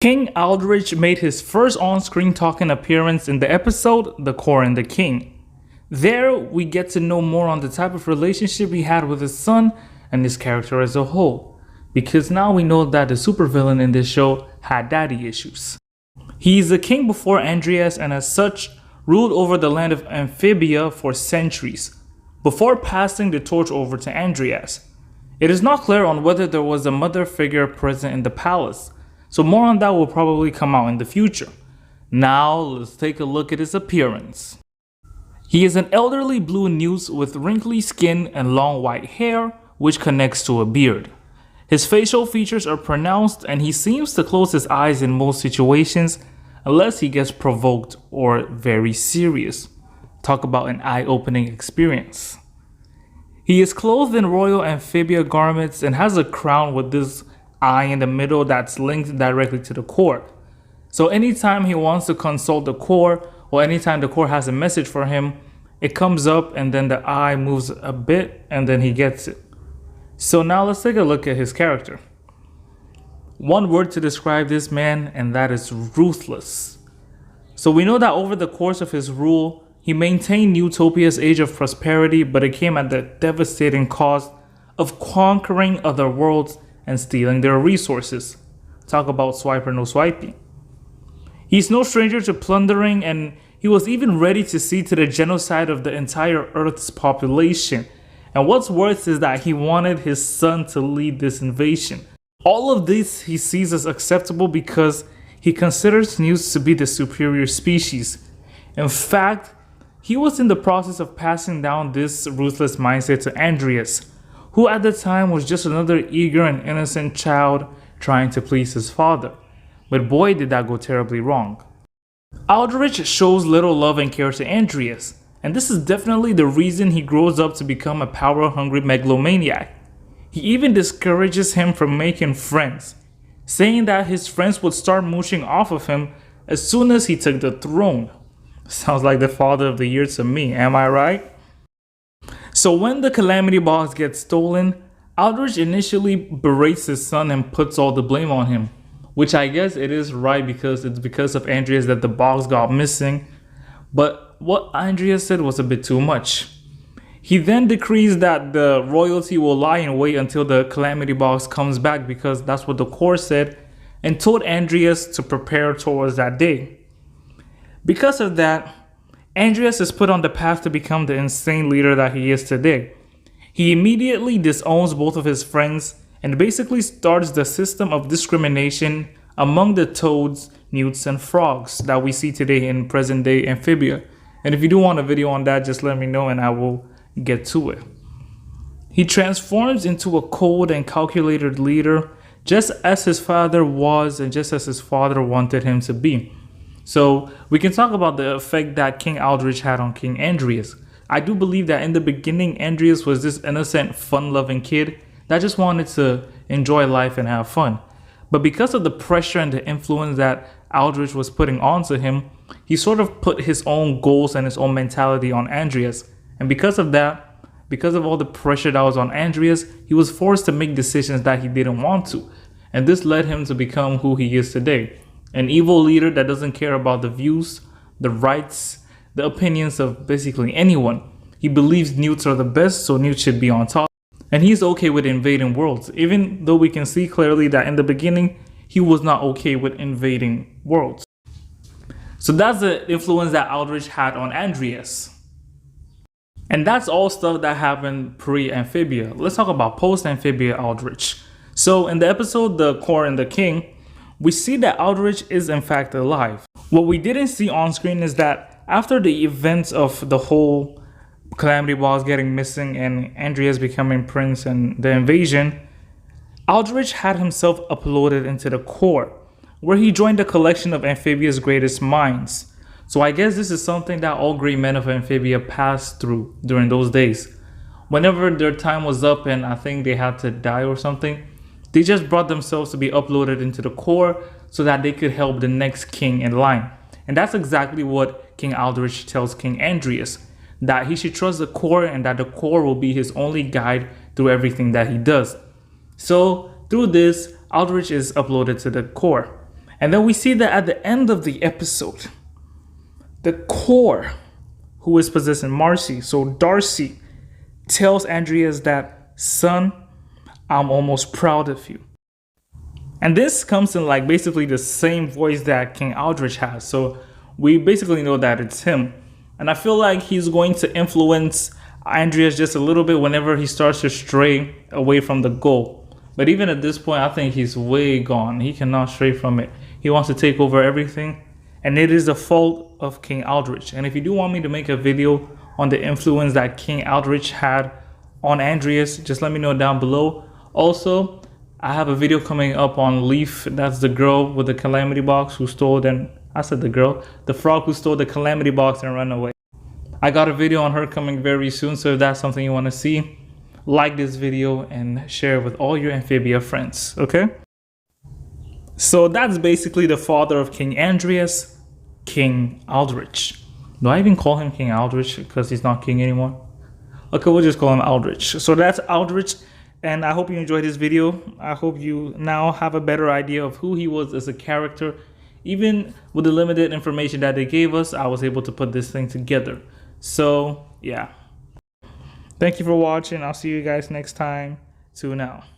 King Aldrich made his first on-screen talking appearance in the episode The Core and the King. There, we get to know more on the type of relationship he had with his son and his character as a whole, because now we know that the supervillain in this show had daddy issues. He is a king before Andrias and as such ruled over the land of Amphibia for centuries, before passing the torch over to Andrias. It is not clear on whether there was a mother figure present in the palace, so more on that will probably come out in the future. Now let's take a look at his appearance. He is an elderly blue newt with wrinkly skin and long white hair, which connects to a beard. His facial features are pronounced and he seems to close his eyes in most situations unless he gets provoked or very serious. Talk about an eye-opening experience. He is clothed in royal amphibia garments and has a crown with this eye in the middle that's linked directly to the core. So anytime he wants to consult the core or anytime the core has a message for him, it comes up and then the eye moves a bit and then he gets it. So now let's take a look at his character. One word to describe this man, and that is ruthless. So we know that over the course of his rule, he maintained Utopia's age of prosperity, but it came at the devastating cost of conquering other worlds and stealing their resources. Talk about swiper no swiping. He's no stranger to plundering, and he was even ready to see to the genocide of the entire Earth's population. And what's worse is that he wanted his son to lead this invasion. All of this he sees as acceptable because he considers newts to be the superior species. In fact, he was in the process of passing down this ruthless mindset to Andrias, who at the time was just another eager and innocent child trying to please his father. But boy, did that go terribly wrong. Aldrich shows little love and care to Andrias, and this is definitely the reason he grows up to become a power-hungry megalomaniac. He even discourages him from making friends, saying that his friends would start mooching off of him as soon as he took the throne. Sounds like the father of the year to me, am I right? So when the Calamity Box gets stolen, Aldrich initially berates his son and puts all the blame on him, which I guess it is right because it's because of Andrias that the box got missing, but what Andrias said was a bit too much. He then decrees that the royalty will lie in wait until the Calamity Box comes back because that's what the core said, and told Andrias to prepare towards that day. Because of that, Andrias is put on the path to become the insane leader that he is today. He immediately disowns both of his friends and basically starts the system of discrimination among the toads, newts, and frogs that we see today in present-day Amphibia. And if you do want a video on that, just let me know and I will get to it. He transforms into a cold and calculated leader, just as his father was and just as his father wanted him to be. So we can talk about the effect that King Aldrich had on King Andrias. I do believe that in the beginning, Andrias was this innocent, fun-loving kid that just wanted to enjoy life and have fun. But because of the pressure and the influence that Aldrich was putting onto him, he sort of put his own goals and his own mentality on Andrias. And because of that, because of all the pressure that was on Andrias, he was forced to make decisions that he didn't want to. And this led him to become who he is today. An evil leader that doesn't care about the views, the rights, the opinions of basically anyone. He believes newts are the best, so newts should be on top. And he's okay with invading worlds, even though we can see clearly that in the beginning, he was not okay with invading worlds. So that's the influence that Aldrich had on Andrias. And that's all stuff that happened pre-Amphibia. Let's talk about post-Amphibia Aldrich. So in the episode The Core and the King, we see that Aldrich is in fact alive. What we didn't see on screen is that after the events of the whole Calamity Box getting missing and Andrias becoming prince and the invasion, Aldrich had himself uploaded into the core, where he joined a collection of Amphibia's greatest minds. So I guess this is something that all great men of Amphibia passed through during those days. Whenever their time was up and I think they had to die or something, they just brought themselves to be uploaded into the core so that they could help the next king in line. And that's exactly what King Aldrich tells King Andrias, that he should trust the core and that the core will be his only guide through everything that he does. So through this, Aldrich is uploaded to the core. And then we see that at the end of the episode, the core who is possessing Marcy, so Darcy, tells Andrias that, son, I'm almost proud of you. And this comes in like basically the same voice that King Aldrich has. So we basically know that it's him. And I feel like he's going to influence Andrias just a little bit whenever he starts to stray away from the goal. But even at this point, I think he's way gone. He cannot stray from it. He wants to take over everything. And it is the fault of King Aldrich. And if you do want me to make a video on the influence that King Aldrich had on Andrias, just let me know down below. Also, I have a video coming up on Leaf. That's the girl with the calamity box who stole, the frog who stole the calamity box and ran away. I got a video on her coming very soon, so if that's something you want to see, like this video and share it with all your Amphibia friends, okay? So that's basically the father of King Andrias, King Aldrich. Do I even call him King Aldrich because he's not king anymore? Okay, we'll just call him Aldrich. So that's Aldrich, and I hope you enjoyed this video. I hope you now have a better idea of who he was as a character. Even with the limited information that they gave us, I was able to put this thing together. So yeah, thank you for watching. I'll see you guys next time. Tune out.